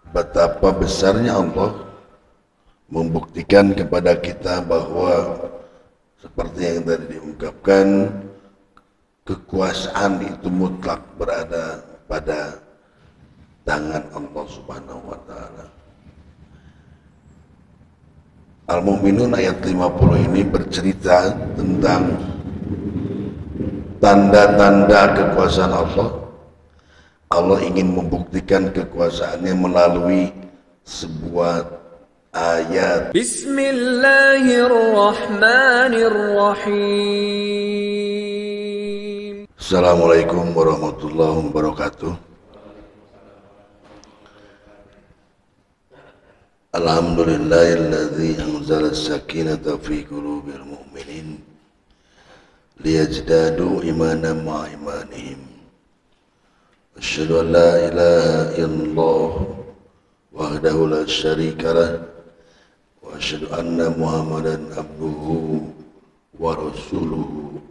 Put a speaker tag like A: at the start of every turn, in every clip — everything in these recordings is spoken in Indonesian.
A: Betapa besarnya Allah membuktikan kepada kita bahwa seperti yang tadi diungkapkan, kekuasaan itu mutlak berada pada tangan Allah Subhanahu wa taala. Al-Mu'minun ayat 50 ini bercerita tentang tanda-tanda kekuasaan Allah. Allah ingin membuktikan kekuasaannya melalui sebuah ayat.
B: Bismillahirrahmanirrahim.
A: Assalamualaikum warahmatullahi wabarakatuh. Alhamdulillahilladzi anzala as-sakinata fi qulubil mu'minin liyazdadu imanan ma'a imanihim. Asyhadu an la ilaha illallah wahdahu la syarika lah wa asyhadu anna Muhammadan abduhu wa rasuluhu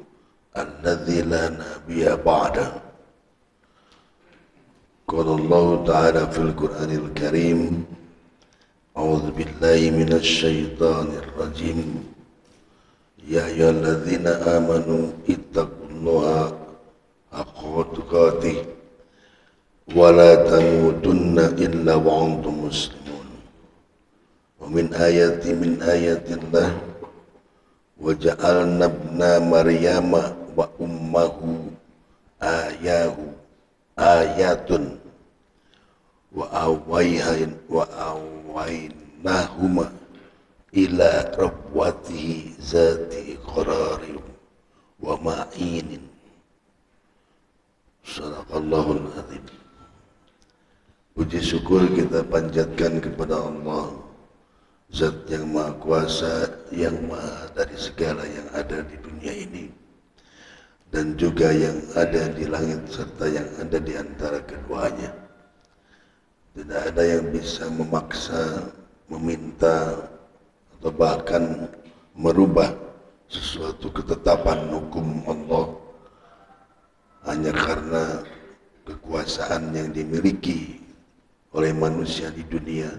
A: alladzi la nabiyya ba'da. Qala Allah ta'ala fil Qur'anil Karim, a'udzu billahi minasy syaithanir rajim. Ya ayyuhalladzina amanu ittaqullaha haqqa tuqatih wa la tamutunna illa wa antum muslimun. Wa min ayatillah wa ja'alna ibna maryama wa ummahu ayatun wa awaynahuma ila rabwatihi zati qararin wa ma'inin. Sadaqallahul azim. Puji syukur kita panjatkan kepada Allah, Zat yang Maha Kuasa, yang Maha dari segala yang ada di dunia ini dan juga yang ada di langit serta yang ada di antara keduanya. Tidak ada yang bisa memaksa, meminta atau bahkan merubah sesuatu ketetapan hukum Allah hanya karena kekuasaan yang dimiliki oleh manusia di dunia,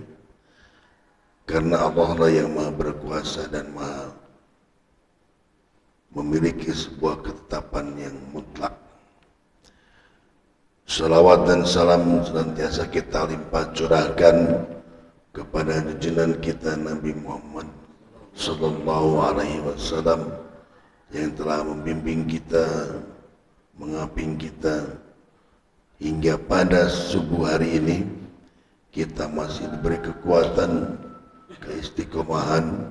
A: karena Allah lah yang Maha berkuasa dan Maha memiliki sebuah ketetapan yang mutlak. Salawat dan salam senantiasa kita limpah curahkan kepada junjungan kita Nabi Muhammad sallallahu alaihi wasallam yang telah membimbing kita, mengaping kita hingga pada subuh hari ini kita masih diberi kekuatan, keistiqomahan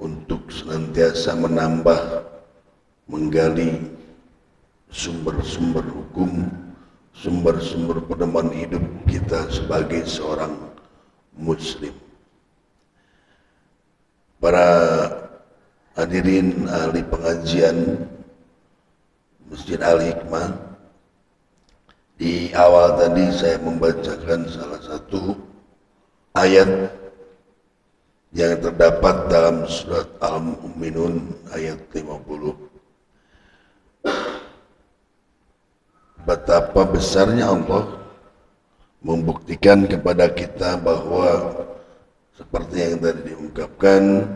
A: untuk senantiasa menambah, menggali sumber-sumber hukum, sumber-sumber pedoman hidup kita sebagai seorang muslim. Para hadirin ahli pengajian Masjid Al-Hikmah, di awal tadi saya membacakan salah satu ayat yang terdapat dalam surat Al-Mu'minun ayat 50. Betapa besarnya Allah membuktikan kepada kita bahwa seperti yang tadi diungkapkan,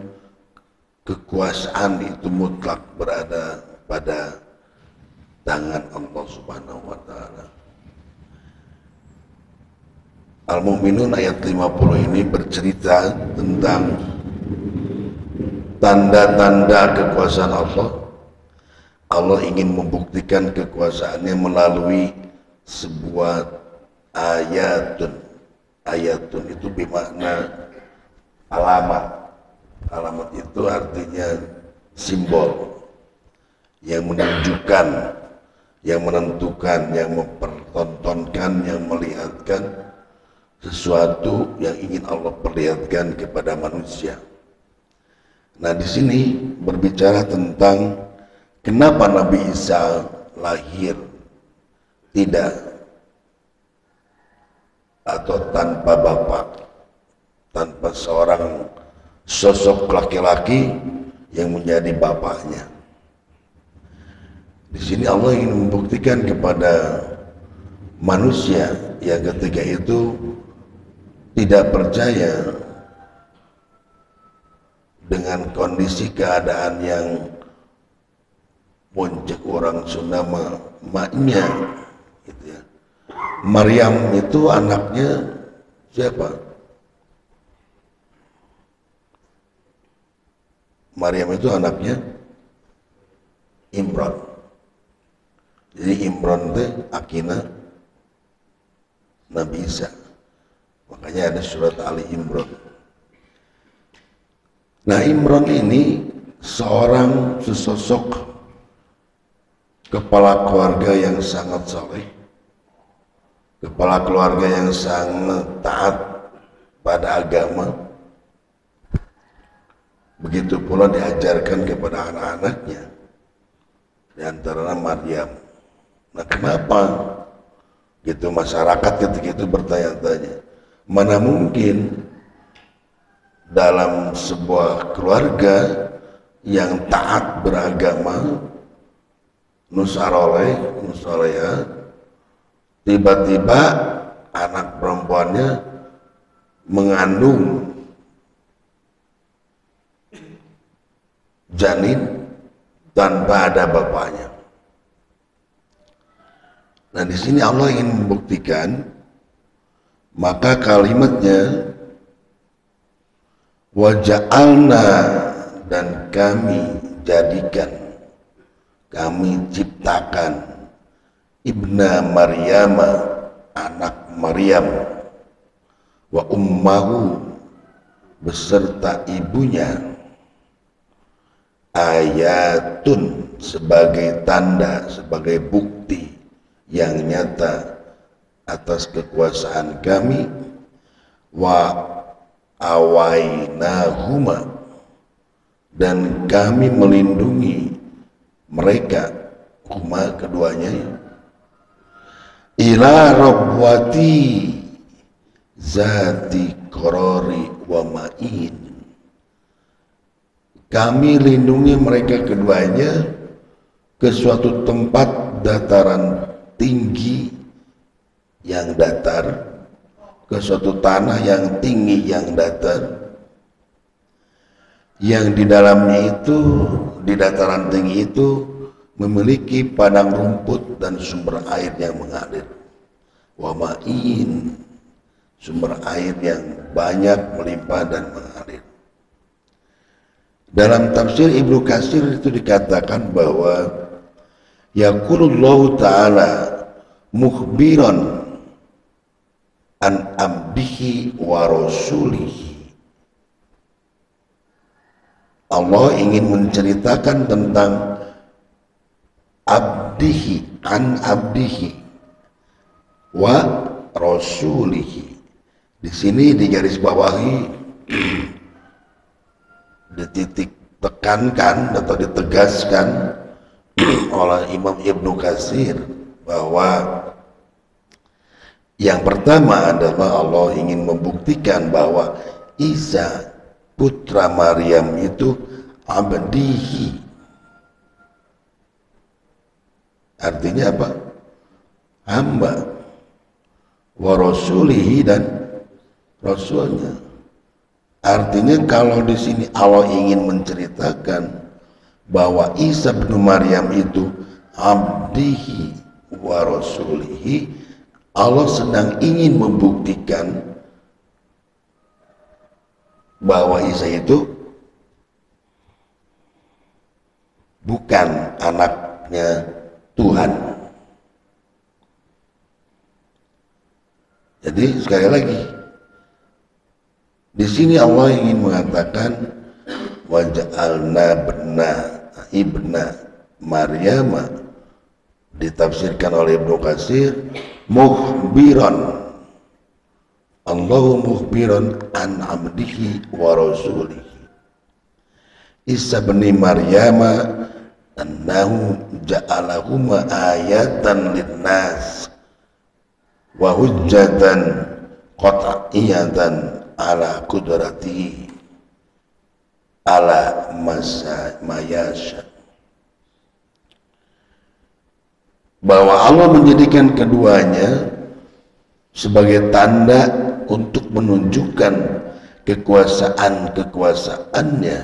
A: kekuasaan itu mutlak berada pada tangan Allah Subhanahu wa taala. Al-Mu'minun ayat 50 ini bercerita tentang tanda-tanda kekuasaan Allah. Allah ingin membuktikan kekuasaannya melalui sebuah ayatun. Ayatun itu bermakna alamat. Alamat itu artinya simbol yang menunjukkan, yang menentukan, yang mempertontonkan, yang melihatkan sesuatu yang ingin Allah perlihatkan kepada manusia. Nah, di sini berbicara tentang kenapa Nabi Isa lahir tidak atau tanpa bapak, tanpa seorang sosok laki-laki yang menjadi bapaknya. Di sini Allah ingin membuktikan kepada manusia yang ketika itu tidak percaya dengan kondisi keadaan yang muncul orang Sunda maknya gitu ya. Maryam itu anaknya siapa? Maryam itu anaknya Imran. Jadi Imran itu akina Nabi Isa. Makanya ada surat Ali Imran. Nah, Imran ini seorang sesosok kepala keluarga yang sangat saleh, kepala keluarga yang sangat taat pada agama. Begitu pula diajarkan kepada anak-anaknya, di antaranya Maryam. Nah, kenapa gitu masyarakat ketika itu bertanya-tanya, mana mungkin dalam sebuah keluarga yang taat beragama nusaroleha, tiba-tiba anak perempuannya mengandung janin tanpa ada bapaknya. Nah, di sini Allah ingin membuktikan, maka kalimatnya waja'alna, dan kami jadikan, kami ciptakan ibna Maryam, anak Maryam, wa ummahu, beserta ibunya, ayatun, sebagai tanda, sebagai bukti yang nyata atas kekuasaan kami, wa awainahuma, dan kami melindungi mereka, huma keduanya, ila rabwati zati korori wa ma'in, kami lindungi mereka keduanya ke suatu tempat dataran tinggi yang datar, ke suatu tanah yang tinggi yang datar, yang di dalamnya itu, di dataran tinggi itu memiliki padang rumput dan sumber air yang mengalir, wa ma'in, sumber air yang banyak melimpah dan mengalir. Dalam tafsir Ibnu Katsir itu dikatakan bahwa yaqulullahu ta'ala mukhbiran an abdihi wa rasulihi, Allah ingin menceritakan tentang abdihi, an abdihi wa rasulihi. Di sini digarisbawahi, dititik tekankan atau ditegaskan oleh Imam Ibnu Katsir bahwa yang pertama adalah Allah ingin membuktikan bahwa Isa putra Maryam itu abdihi, artinya apa? Hamba, wa rasulihi, dan rasulnya. Artinya kalau di sini Allah ingin menceritakan bahwa Isa bin Maryam itu abdihi wa rasulihi, Allah sedang ingin membuktikan bahwa Isa itu bukan anaknya Tuhan. Jadi sekali lagi, di sini Allah ingin mengatakan waja'alna ibna Maryam, ditafsirkan oleh Ibnu Katsir mukhbiran, Allahu mukhbiran an abdihi wa rasulihi Isa bin Maryam annahu ja'alahuma ayatan linnas wa hujjatan qat'iyatan ala qudratihi ala mayasya, bahwa Allah menjadikan keduanya sebagai tanda untuk menunjukkan kekuasaannya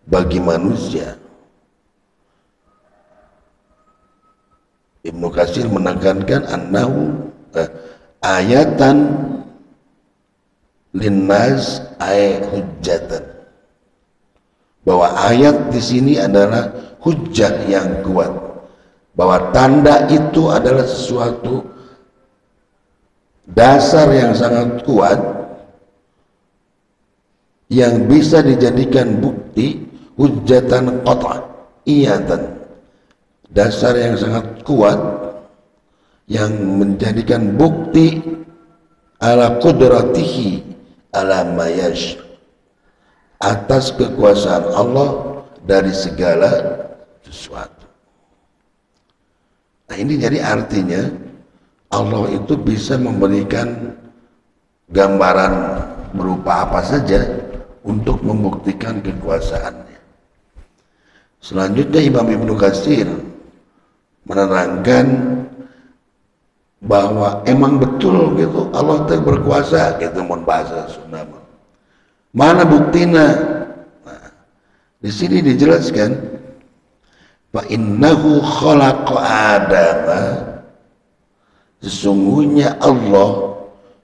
A: bagi manusia. Ibnu Katsir menekankan annahu ayatan linnas ay hujjatan, bahwa ayat di sini adalah hujjah yang kuat, bahwa tanda itu adalah sesuatu dasar yang sangat kuat yang bisa dijadikan bukti, hujjatan qat'iyatan, dasar yang sangat kuat yang menjadikan bukti ala qudratihi ala mayash, atas kekuasaan Allah dari segala sesuatu. Nah ini jadi artinya Allah itu bisa memberikan gambaran berupa apa saja untuk membuktikan kekuasaannya. Selanjutnya Imam Ibnu Katsir menerangkan bahwa emang betul gitu Allah itu berkuasa gitu, mun bahasa Sunda. Mana buktinya? Nah, di sini dijelaskan fa innahu khalaqa Adama, sesungguhnya Allah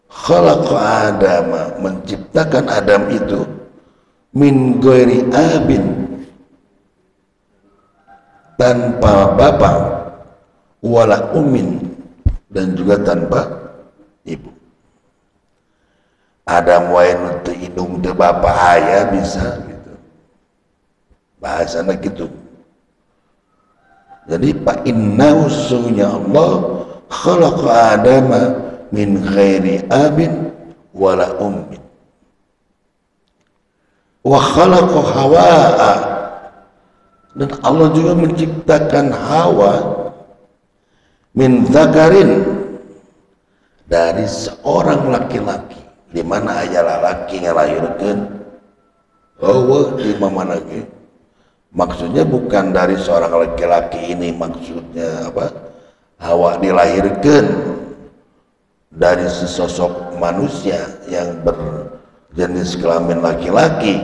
A: khalaqa Adama, menciptakan Adam itu min ghairi abin, tanpa bapak, wala ummin, dan juga tanpa ibu. Adam wae nu teu indung teu bapa aya bisa gitu. Bahasana gitu. Jadi fa innahu sungguhnya Allah khalaqa Adama min ghairi abin wala ummin. Wa khalaqa Hawa'a, dan Allah juga menciptakan Hawa min zakarin, dari seorang laki-laki. Di mana aya lalaki ngelahirkeun Hawa di mana ge? Maksudnya bukan dari seorang laki-laki ini, maksudnya apa? Hawa dilahirkan dari sesosok manusia yang berjenis kelamin laki-laki,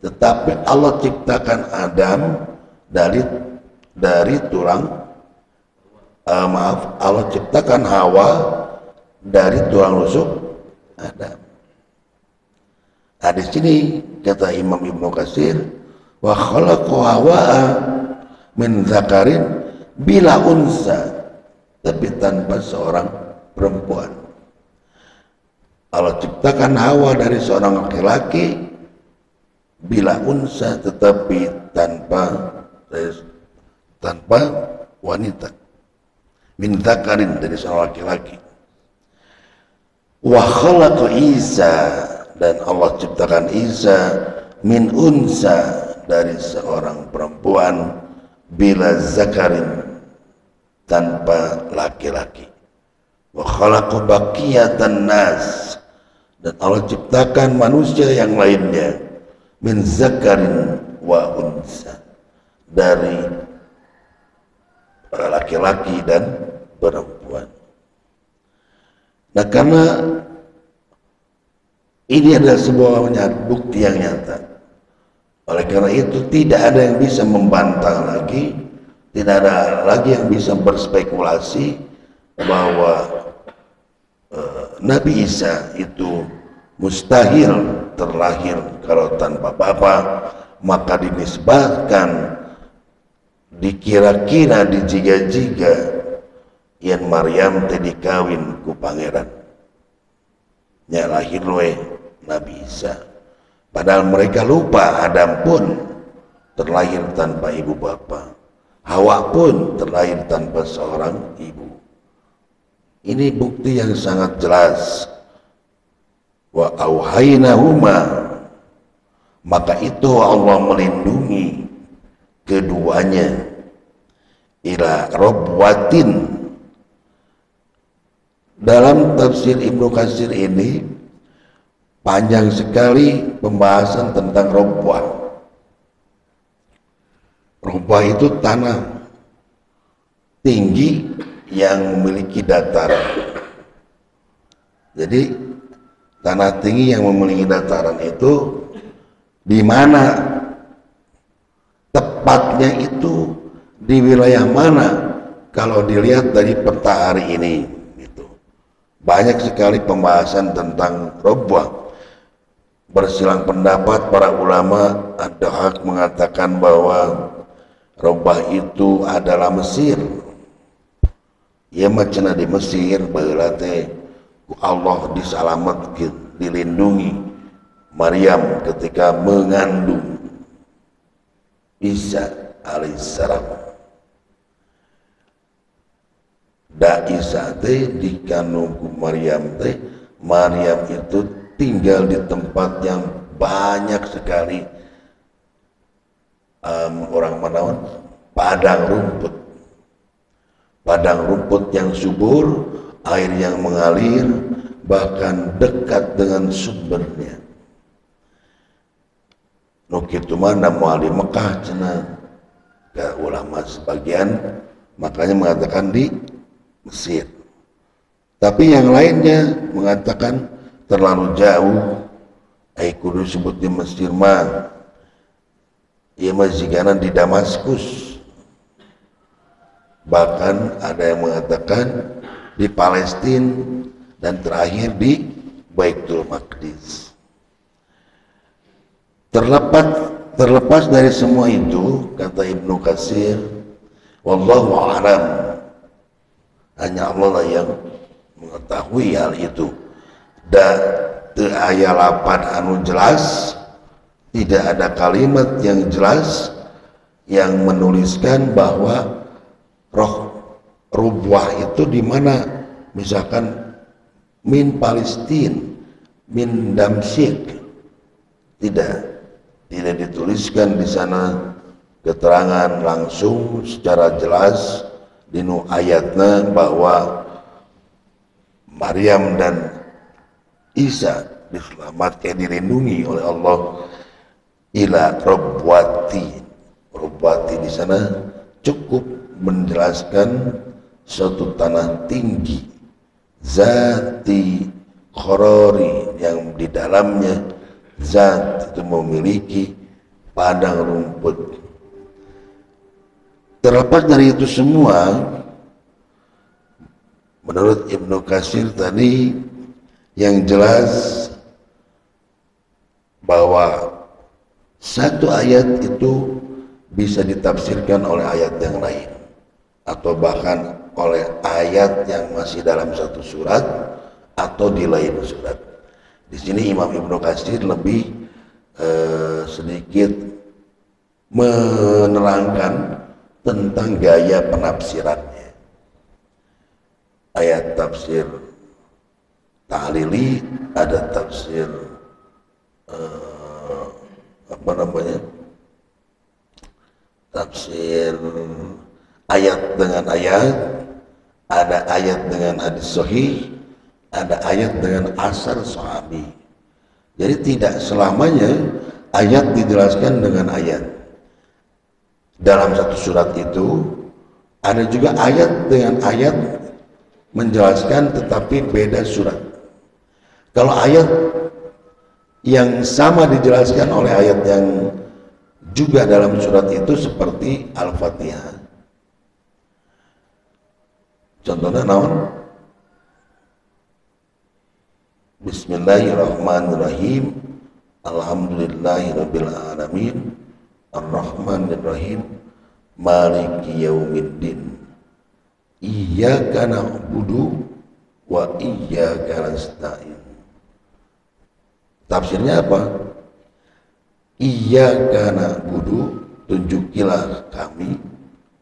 A: tetapi Allah ciptakan Adam dari tulang Allah ciptakan Hawa dari tulang rusuk Adam. Nah, di sini kata Imam Ibnu Katsir, wa khalaqa Hawa'a min zakarin bila unsa, tapi tanpa seorang perempuan. Allah ciptakan Hawa dari seorang laki-laki bila unsa, tetapi tanpa wanita. Min zakarin, dari seorang laki-laki. Wa khalaqa Isa, dan Allah ciptakan Isa min unsa, dari seorang perempuan, bila zakarin, tanpa laki-laki. Wa khalaqa baqiyatan nas, dan Allah ciptakan manusia yang lainnya min zakarin wa unsa, dari laki-laki dan perempuan. Nah, karena ini adalah sebuah bukti yang nyata, oleh karena itu tidak ada yang bisa membantah lagi, tidak ada lagi yang bisa berspekulasi bahwa Nabi Isa itu mustahil terlahir kalau tanpa bapa, maka dinisbahkan, dikira-kira, dijiga-jiga yang Maryam tadi kawin ku pangeran nya lahir we Nabi Isa, padahal mereka lupa Adam pun terlahir tanpa ibu bapa, Hawa pun terlahir tanpa seorang ibu. Ini bukti yang sangat jelas. Wa auhainahuma, maka itu Allah melindungi keduanya, ila robwatin. Dalam tafsir Ibnu Katsir ini panjang sekali pembahasan tentang robwah. Robwah itu tanah tinggi yang memiliki dataran. Jadi tanah tinggi yang memiliki dataran itu di mana tepatnya itu, di wilayah mana kalau dilihat dari peta hari ini gitu. Banyak sekali pembahasan tentang Rabbah. Bersilang pendapat para ulama, ada hak mengatakan bahwa Rabbah itu adalah Mesir. Ya macam di Mesir berarti Allah diselamatkan, dilindungi Maryam ketika mengandung Isa alaihissalam. Da Isa teh dikandung Maryam teh, Maryam itu tinggal di tempat yang banyak sekali orang menawan padang rumput yang subur, air yang mengalir, bahkan dekat dengan sumbernya. Nukitu mana mau di Mekah cina ke ulama sebagian, makanya mengatakan di Mesir. Tapi yang lainnya mengatakan terlalu jauh. Kudu disebut di Mesir mah, ia majiganan di Damaskus. Bahkan ada yang mengatakan di Palestina dan terakhir di Baitul Maqdis. Terlepas dari semua itu, kata Ibnu Katsir, wallahu a'lam, hanya Allah lah yang mengetahui hal itu. Dan teu aya lapan anu jelas, tidak ada kalimat yang jelas yang menuliskan bahwa Rabbah itu di mana, misalkan min Palestina, min Damsyik, tidak dituliskan di sana keterangan langsung secara jelas dinu ayatnya bahwa Maryam dan Isa diselamatkan, dilindungi oleh Allah ila Rabbwati. Rabbwati di sana cukup menjelaskan suatu tanah tinggi, zati khorori, yang di dalamnya zat itu memiliki padang rumput. Terlepas dari itu semua, menurut Ibnu Katsir tadi, yang jelas bahwa satu ayat itu bisa ditafsirkan oleh ayat yang lain, atau bahkan oleh ayat yang masih dalam satu surat atau di lain surat. Di sini Imam Ibnu Katsir lebih sedikit menerangkan tentang gaya penafsirannya. Ayat tafsir ta'lili, ada tafsir tafsir ayat dengan ayat, ada ayat dengan hadis sahih, ada ayat dengan asar sahabi. Jadi tidak selamanya ayat dijelaskan dengan ayat. Dalam satu surat itu ada juga ayat dengan ayat menjelaskan tetapi beda surat. Kalau ayat yang sama dijelaskan oleh ayat yang juga dalam surat itu seperti Al-Fatihah. Contohnya naon? Bismillahirrahmanirrahim. Alhamdulillahirabbil alamin. Ar-Rahmanirrahim. Maliki yaumiddin. Iyyaka na'budu wa iyyaka nasta'in. Tafsirnya apa? Iyyaka na'budu, tunjukilah kami,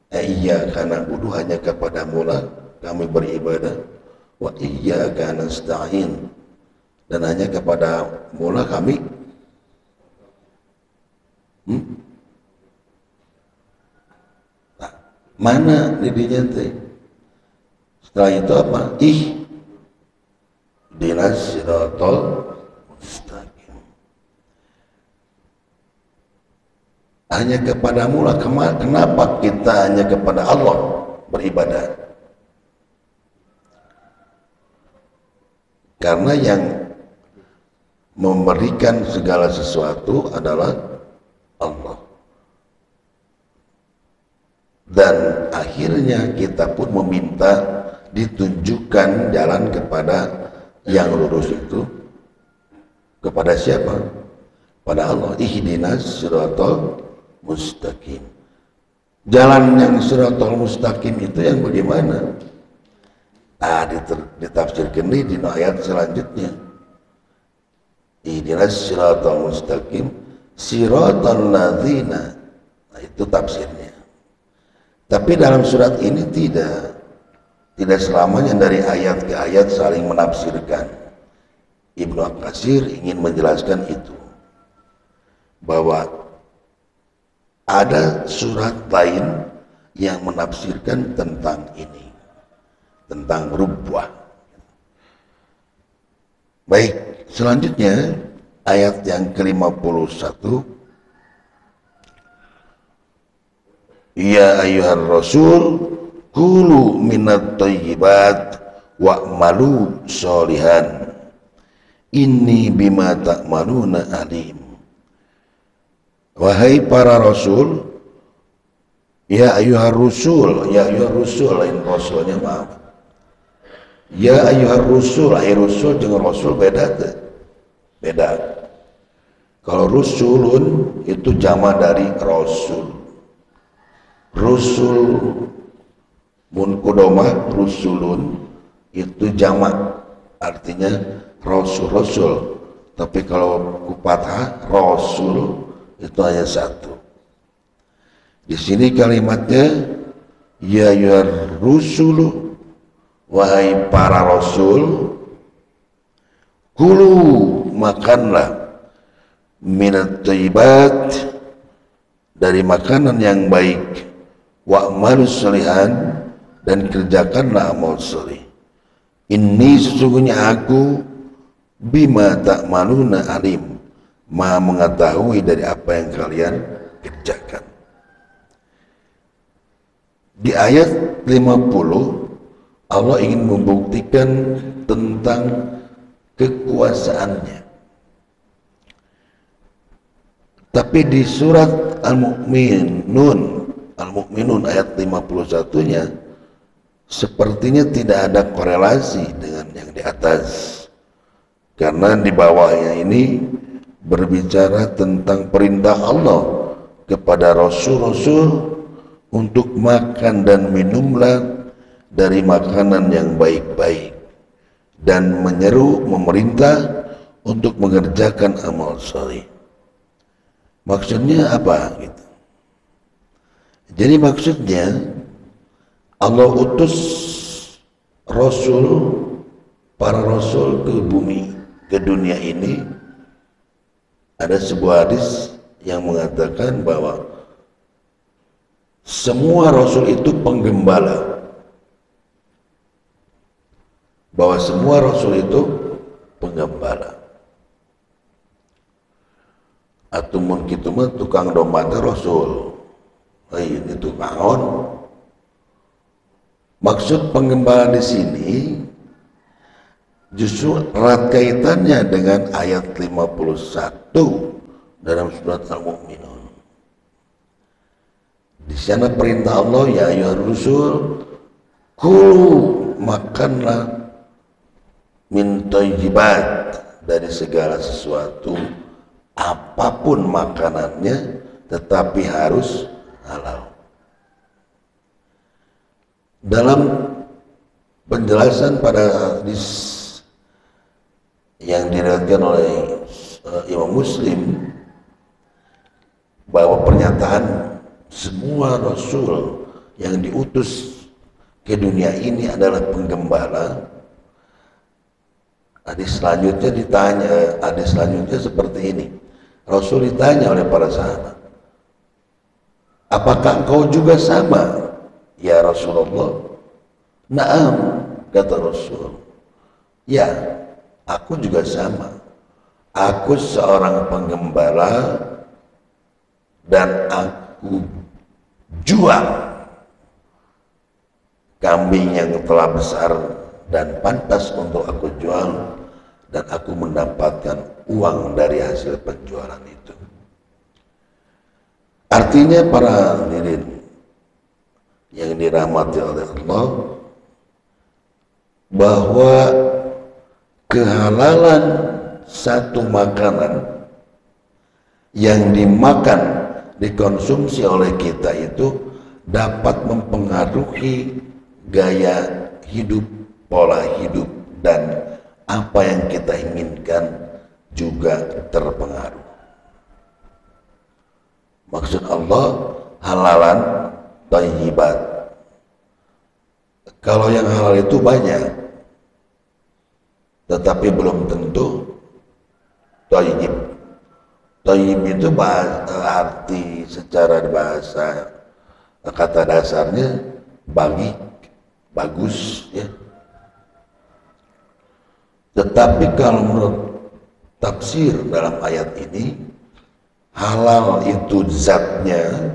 A: iyyaka na'budu, hanya kepadamu lah kami beribadah, wa iyyaka nasta'in, dan hanya kepadamu lah kami nah, mana didinya teh? Setelah itu apa? Ihdinas siratal mustaqim. Hanya kepadamu lah. Kenapa kita hanya kepada Allah beribadah? Karena yang memberikan segala sesuatu adalah Allah. Dan akhirnya kita pun meminta ditunjukkan jalan kepada yang lurus itu. Kepada siapa? Pada Allah. Ihdinas siratal mustaqim. Jalan yang siratal mustaqim itu yang bagaimana? Ditafsirkan di ayat selanjutnya. Ihdinas siratal mustaqim siratal ladzina. Nah, itu tafsirnya. Tapi dalam surat ini tidak selamanya dari ayat ke ayat saling menafsirkan. Ibnu Katsir ingin menjelaskan itu, bahwa ada surat lain yang menafsirkan tentang ini, tentang rubuah. Baik, selanjutnya ayat yang ke-51. Ya ayyuhar rasul kulu minat thayyibat wa'malu sholihan inni bima ta'maluna alim. Wahai para rasul, ya ayyuhar rasul, ya ayyuhar rasul, lain rasulnya maaf. Ya ayyuhar rasul, ai rasul dengan rasul beda tuh. Beda. Kalau rusulun itu jama dari rasul. Rusul munkudomah rusulun itu jamak, artinya rasul. Tapi kalau kupathah rasul itu hanya satu. Di sini kalimatnya ya ayyuhar rusulu, wahai para rasul, kulu makanlah minat thayyibat, dari makanan yang baik, wa'malu sholihan, dan kerjakanlah amal soleh. Ini sesungguhnya aku bima ta'maluna alim, maha mengetahui dari apa yang kalian kerjakan. Di ayat 50 Allah ingin membuktikan tentang kekuasaannya. Tapi di surat Al-Mu'minun ayat 51-nya sepertinya tidak ada korelasi dengan yang di atas, karena di bawahnya ini berbicara tentang perintah Allah kepada rasul-rasul untuk makan dan minumlah dari makanan yang baik-baik, dan menyeru memerintah untuk mengerjakan amal saleh. Maksudnya apa gitu? Jadi maksudnya Allah utus rasul, para rasul ke bumi, ke dunia ini. Ada sebuah hadis yang mengatakan bahwa semua rasul itu penggembala. Bahwa semua rasul itu penggembala. Atau mungkin itu mah tukang domba rasul. Ini tukang on. Maksud penggembala di sini justru erat kaitannya dengan ayat 51 dalam surat Al-Mu'minun. Di sana perintah Allah, ya ayyuhar rusul, kulu makanlah min thayyibat, dari segala sesuatu, apapun makanannya, tetapi harus halal. Dalam penjelasan pada hadis yang diriwayatkan oleh Imam Muslim, bahwa pernyataan semua rasul yang diutus ke dunia ini adalah penggembala. Hadis selanjutnya seperti ini. Rasul ditanya oleh para sahabat, apakah engkau juga sama ya Rasulullah? Naam, kata Rasul. Ya, aku juga sama. Aku seorang penggembala dan aku jual kambing yang telah besar dan pantas untuk aku jual dan aku mendapatkan uang dari hasil penjualan itu. Artinya para hadirin yang dirahmati oleh Allah, bahwa kehalalan satu makanan yang dimakan, dikonsumsi oleh kita itu dapat mempengaruhi gaya hidup, pola hidup, dan apa yang kita inginkan juga terpengaruh. Maksud Allah halalan thayyibat. Kalau yang halal itu banyak, tetapi belum tentu thayyib. Thayyib itu arti secara bahasa kata dasarnya baik, bagus ya. Tetapi kalau menurut tafsir dalam ayat ini, halal itu zatnya.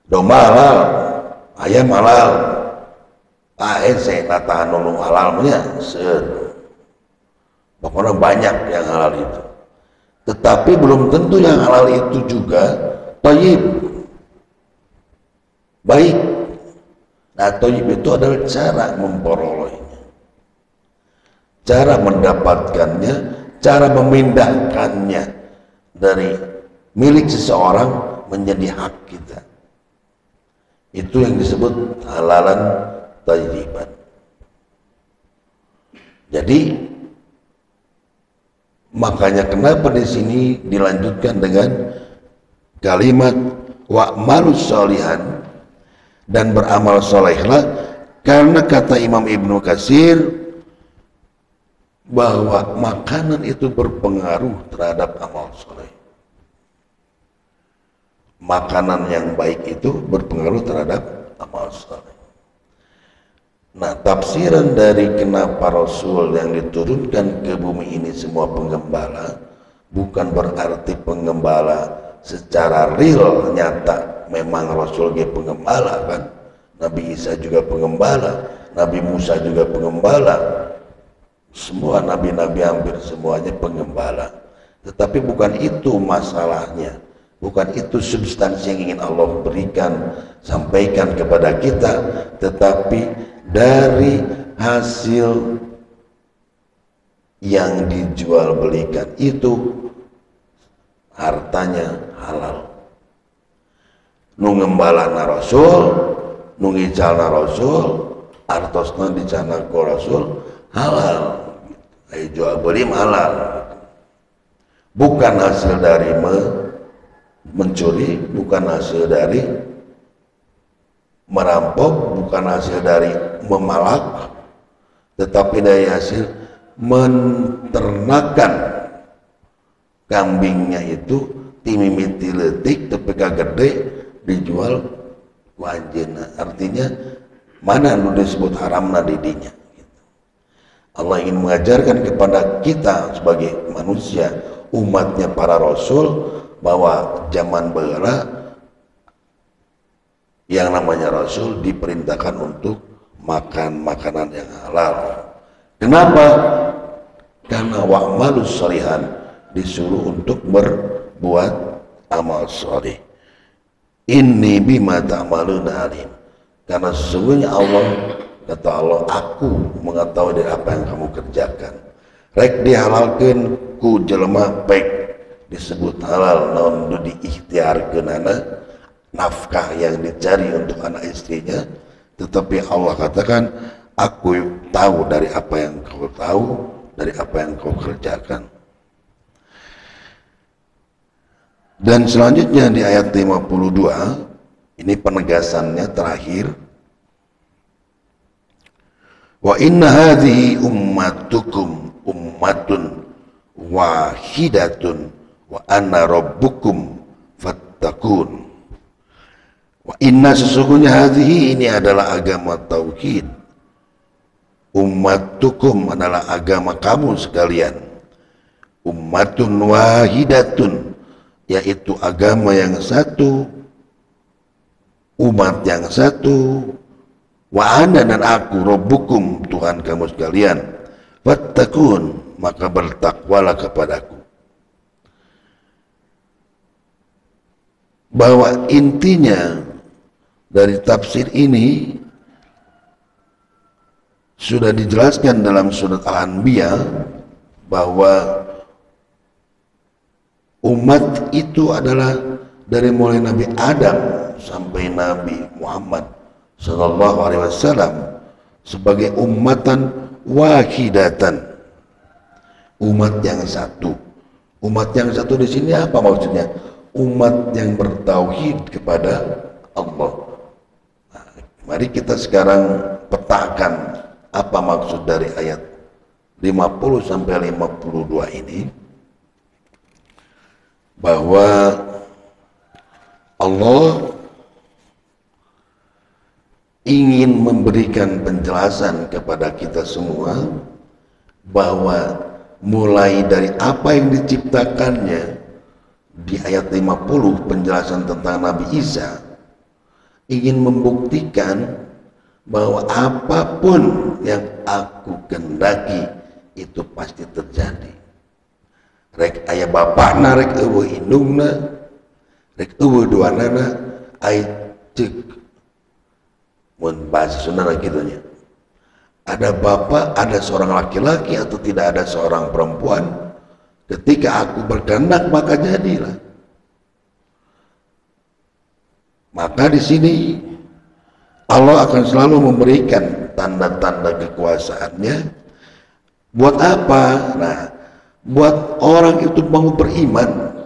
A: Domba halal, ayam halal, saya natahan nulung halalnya pokoknya banyak yang halal itu. Tetapi belum tentu yang halal itu juga thayyib, baik. Nah, thayyib itu adalah cara memperolehnya, cara mendapatkannya, cara memindahkannya dari milik seseorang menjadi hak kita. Itu yang disebut halalan thayyiban. Jadi makanya kenapa di sini dilanjutkan dengan kalimat wa'malus sholihan, dan beramal solehlah, karena kata Imam Ibnu Katsir bahwa makanan itu berpengaruh terhadap amal soleh. Makanan yang baik itu berpengaruh terhadap amal soleh. Nah, tafsiran dari kenapa Rasul yang diturunkan ke bumi ini semua penggembala, bukan berarti penggembala secara real, nyata. Memang Rasul dia penggembala kan, Nabi Isa juga penggembala, Nabi Musa juga penggembala, semua nabi-nabi hampir semuanya penggembala. Tetapi bukan itu masalahnya, bukan itu substansi yang ingin Allah berikan, sampaikan kepada kita, tetapi dari hasil yang dijual belikan itu hartanya halal. Nu ngembalana Rasul, nu ngicalna Rasul, artosna dicana ku Rasul halal. Ayo jual beli halal. Bukan hasil dari mencuri, bukan hasil dari merampok, bukan hasil dari memalak, tetapi dari hasil menternakan kambingnya itu timimiti letik tepeka gede dijual wajina. Artinya mana nu disebut haramna didinya gitu. Allah ingin mengajarkan kepada kita sebagai manusia, umatnya para Rasul, bahwa zaman baheula yang namanya Rasul diperintahkan untuk makan makanan yang halal. Kenapa? Karena wa'malus sholihan, disuruh untuk berbuat amal soleh. Inni bima ta'maluna alim. Karena sesungguhnya Allah, kata Allah, aku mengetahui dari apa yang kamu kerjakan. Rek dihalalkeun ku jelema pek disebut halal, naon diikhtiarkeunana nafkah yang dicari untuk anak istrinya, tetapi Allah katakan, aku tahu dari apa yang kau tahu, dari apa yang kau kerjakan. Dan selanjutnya di ayat 52, ini penegasannya terakhir. Wa inna hadhihi ummatukum ummatun wahidatun wa anna rabbukum fattaqun. Wa inna, sesungguhnya hadhihi, ini adalah agama tauhid. Ummatukum adalah agama kamu sekalian. Ummatun wahidatun, yaitu agama yang satu, umat yang satu. Wa ana, dan aku, rabbukum, Tuhan kamu sekalian, Fattaqun, maka bertakwalah kepadaku. Bahwa intinya dari tafsir ini sudah dijelaskan dalam surat Al-Anbiya bahwa umat itu adalah dari mulai Nabi Adam sampai Nabi Muhammad sallallahu alaihi wasallam sebagai ummatan wahidatan, umat yang satu. Umat yang satu di sini apa maksudnya? Umat yang bertauhid kepada Allah. Nah, mari kita sekarang petakan apa maksud dari ayat 50 sampai 52 ini, bahwa Allah ingin memberikan penjelasan kepada kita semua bahwa mulai dari apa yang diciptakannya di ayat 50 penjelasan tentang Nabi Isa, ingin membuktikan bahwa apapun yang aku kehendaki itu pasti terjadi. Rek ayah bapakna, rek eueuh indungna, rek eueuh duanana, ai ceuk mun bahasa Sunda gitunya. Ada bapak, ada seorang laki-laki atau tidak ada seorang perempuan, ketika aku berkehendak maka jadilah. Maka di sini Allah akan selalu memberikan tanda-tanda kekuasaannya. Buat apa? Nah, buat orang itu mau beriman,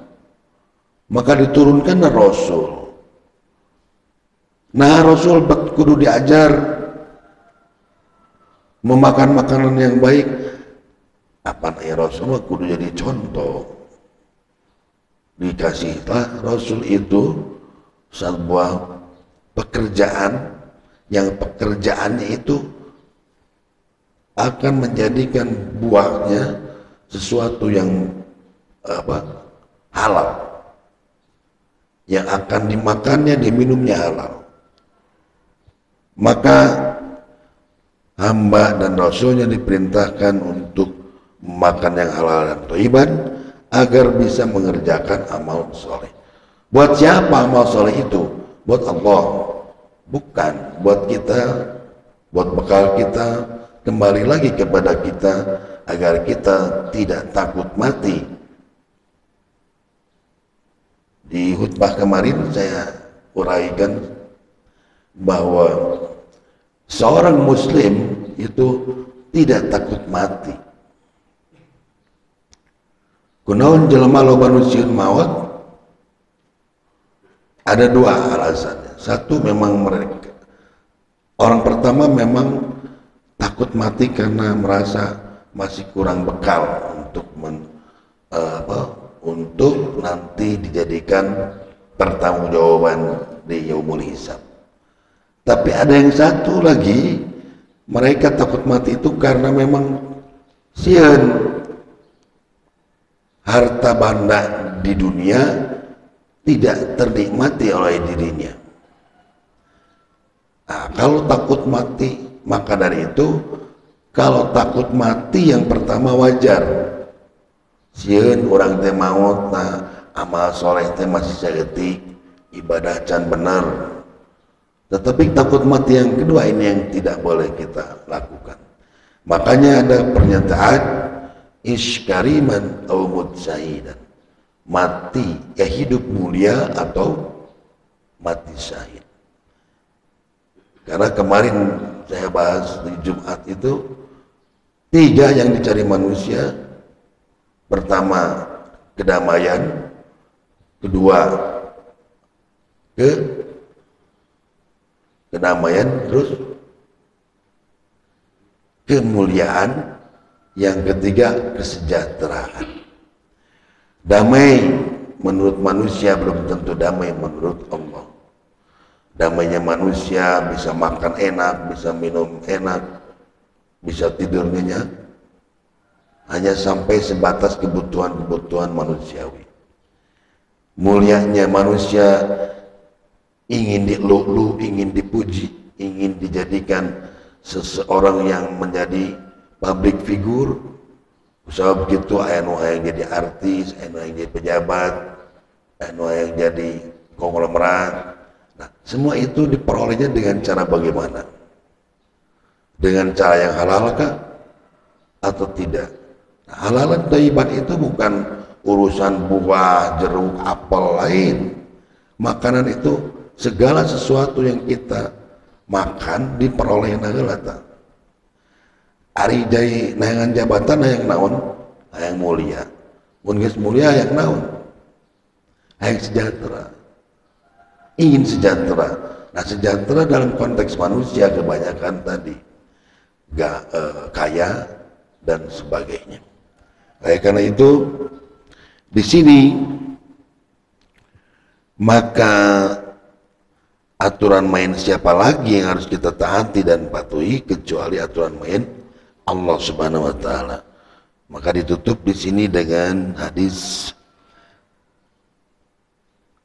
A: maka diturunkan Rasul. Nah, Rasul kudu diajar memakan makanan yang baik. Apa ya, Rasul kudu jadi contoh. Dikasihlah Rasul itu sebuah pekerjaan yang pekerjaannya itu akan menjadikan buahnya sesuatu yang halal, yang akan dimakannya, diminumnya halal. Maka hamba dan Rasulnya diperintahkan untuk makan yang halal dan thayyiban agar bisa mengerjakan amal soleh. Buat siapa amal soleh itu? Buat Allah, bukan buat kita, buat bekal kita, kembali lagi kepada kita agar kita tidak takut mati. Di khutbah kemarin saya uraikan bahwa seorang muslim itu tidak takut mati. Kunaon jelema loba nu sieun maut? Ada dua alasannya. Satu, memang mereka, orang pertama memang takut mati karena merasa masih kurang bekal untuk nanti dijadikan pertanggungjawaban di yaumul hisab. Tapi ada yang satu lagi, mereka takut mati itu karena memang sieun harta benda di dunia tidak ternikmati oleh dirinya. Nah, kalau takut mati, maka dari itu kalau takut mati yang pertama wajar. Sieun urang teh maut, nah amal soleh teh masih saeutik, ibadah can bener. Tetapi takut mati yang kedua ini yang tidak boleh kita lakukan. Makanya ada pernyataan iskariman au mutsahidan, mati ya hidup mulia atau mati syahid. Karena kemarin saya bahas di Jumat itu 3 yang dicari manusia. Pertama kedamaian, kedua kedamaian, terus kemuliaan, yang ketiga kesejahteraan. Damai menurut manusia belum tentu damai menurut Allah. Damainya manusia bisa makan enak, bisa minum enak, bisa tidur nyenyak, hanya sampai sebatas kebutuhan-kebutuhan manusiawi. Mulianya manusia ingin dilulu, ingin dipuji, ingin dijadikan seseorang yang menjadi public figure, usaha begitu, anu yang jadi artis, anu yang jadi pejabat, anu yang jadi konglomerat. Nah, semua itu diperolehnya dengan cara bagaimana? Dengan cara yang halal kah atau tidak? Nah, halal dan thayyiban itu bukan urusan buah, jeruk, apel lain. Makanan itu segala sesuatu yang kita makan diperoleh heula tah. Ari jai nayangan jabatan hayang naon? Hayang mulia. Mun geus mulia hayang naon? Hayang sejahtera. Ingin sejahtera. Nah, sejahtera dalam konteks manusia kebanyakan tadi kaya dan sebagainya. Oleh karena itu di sini maka aturan main siapa lagi yang harus kita taati dan patuhi kecuali aturan main Allah Subhanahu wa taala. Maka ditutup di sini dengan hadis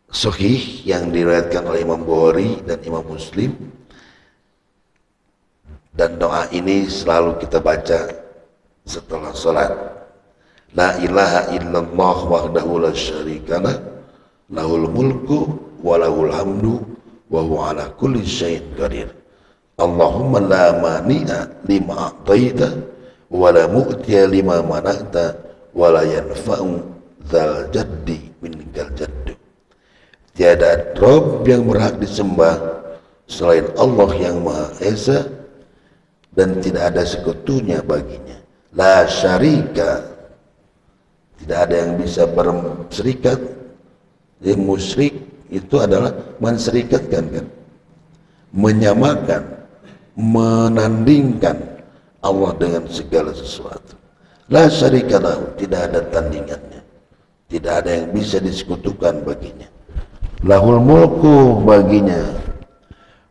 A: sahih yang diriwayatkan oleh Imam Bukhari dan Imam Muslim, dan doa ini selalu kita baca setelah salat. La ilaha illallah wahdahu la syarikalah lahul mulku wa lahul hamdu wa huwa ala kulli syai'in qadir. Allahumma la mani'a lima a'taita wa la mu'tiya lima mana'ta wa la yanfa'u dzal jaddi minkal jaddu. Tiada Rabb yang berhak disembah selain Allah yang Maha Esa dan tidak ada sekutunya baginya. La syarika, tidak ada yang bisa berserikat. Yang musyrik itu adalah menserikatkan, kan? Menyamakan, menandingkan Allah dengan segala sesuatu. La syarika lahu, tidak ada tandingannya. Tidak ada yang bisa disekutukan baginya. Lahul mulku, baginya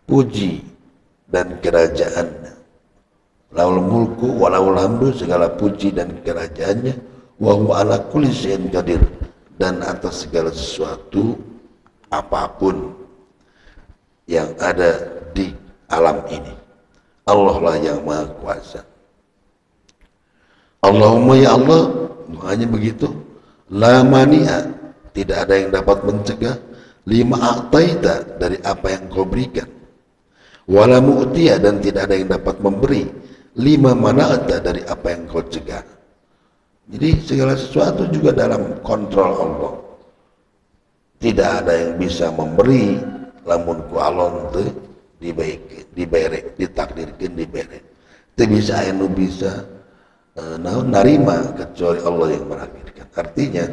A: puji dan kerajaannya. Lahul mulku wa lahul hamdu, segala puji dan kerajaannya. Wa huwa ala kulli syai'in qadir, dan atas segala sesuatu apapun yang ada di alam ini Allah lah yang Maha Kuasa. Allahumma ya Allah, doanya begitu. La mani'a, tidak ada yang dapat mencegah, lima a'taita, dari apa yang kau berikan, wala mu'tiya, dan tidak ada yang dapat memberi, lima mana'ta, dari apa yang kau cegah. Jadi segala sesuatu juga dalam kontrol Allah. Tidak ada yang bisa memberi lamun ku alon teu dibere, ditakdirkeun dibere. Teu bisa anu bisa narima kecuali Allah yang menakdirkan. Artinya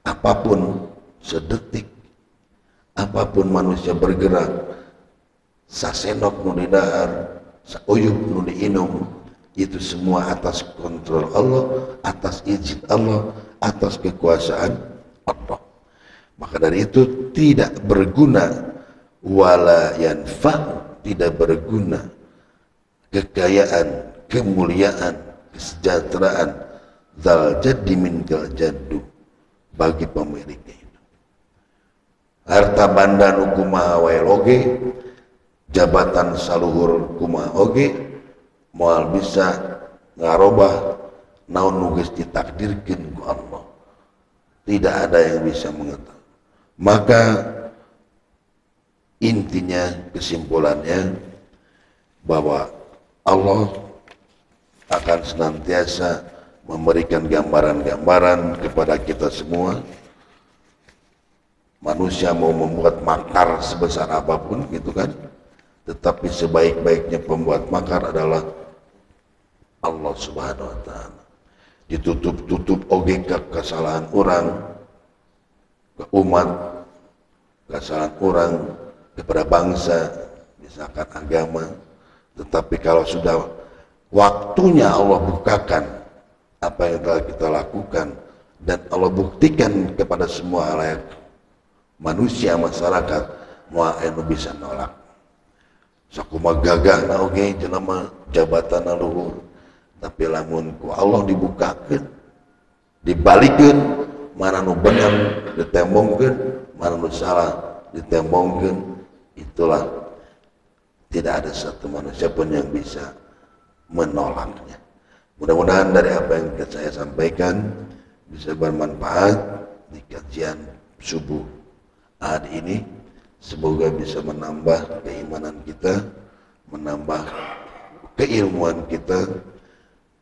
A: apapun sedetik, apapun manusia bergerak, sasenok nu didahar, sauyuk nu diinum, itu semua atas kontrol Allah, atas izin Allah, atas kekuasaan Allah. Maka dari itu tidak berguna, wala yanfa, tidak berguna kekayaan, kemuliaan, kesejahteraan, dzal jaddi minkal jaddu, bagi pemiliknya itu. Harta banda nu kumaha wae oge, jabatan saluhur kumaha oge, moal bisa ngarobah naon nu geus ditakdirkeun ku Allah. Tidak ada yang bisa mengetahui. Maka intinya, kesimpulannya, bahwa Allah akan senantiasa memberikan gambaran-gambaran kepada kita semua. Manusia mau membuat makar sebesar apapun, gitu kan, tetapi sebaik-baiknya pembuat makar adalah Allah Subhanahu wa taala. Ditutup-tutup oge kesalahan orang, ke umat, kesalahan orang kepada bangsa, misalkan agama. Tetapi kalau sudah waktunya Allah bukakan apa yang telah kita lakukan, dan Allah buktikan kepada semua halayak manusia, masyarakat, moal anu bisa nolak. Sakumaha gagah na oge jelema jabatan luhur, tapi lamun ku Allah dibukakeun, dibalikeun, mana nu benar ditembongkeun, mana nu salah ditembongkeun, itulah tidak ada satu manusia pun yang bisa menolaknya. Mudah-mudahan dari apa yang saya sampaikan bisa bermanfaat di kajian subuh hari ini. Semoga bisa menambah keimanan kita, menambah keilmuan kita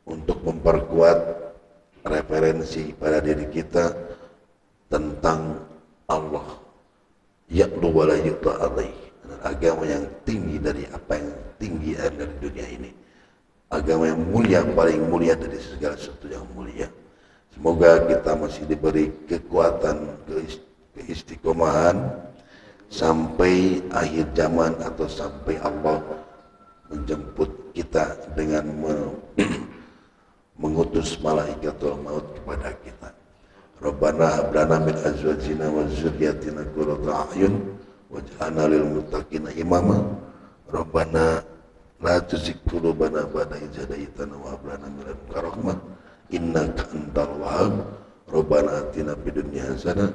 A: untuk memperkuat referensi pada diri kita tentang Allah, ya'lu wa la yu'ta alaih, agama yang tinggi dari apa yang tinggi ada di dunia ini, agama yang mulia, paling mulia dari segala sesuatu yang mulia. Semoga kita masih diberi kekuatan, keistiqomahan sampai akhir zaman atau sampai Allah menjemput kita dengan mengutus malaikatul maut kepada kita. Rabbana hab lana min azwajina wa dzurriyyatina qurrata a'yun waj'alna lil muttaqina imama. Rabbana la tuzigh qulubana ba'da idh hadaytana wa hab lana min ladunka rahmah innaka antal wahhab. Rabbana atina fid dunya hasanah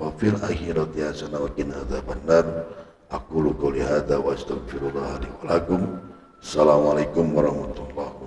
A: wa fil akhirati hasanah wa qina adzabannar. Aqulu qouli hadza wa astaghfirullah li wa lakum. Assalamualaikum warahmatullahi wabarakatuh.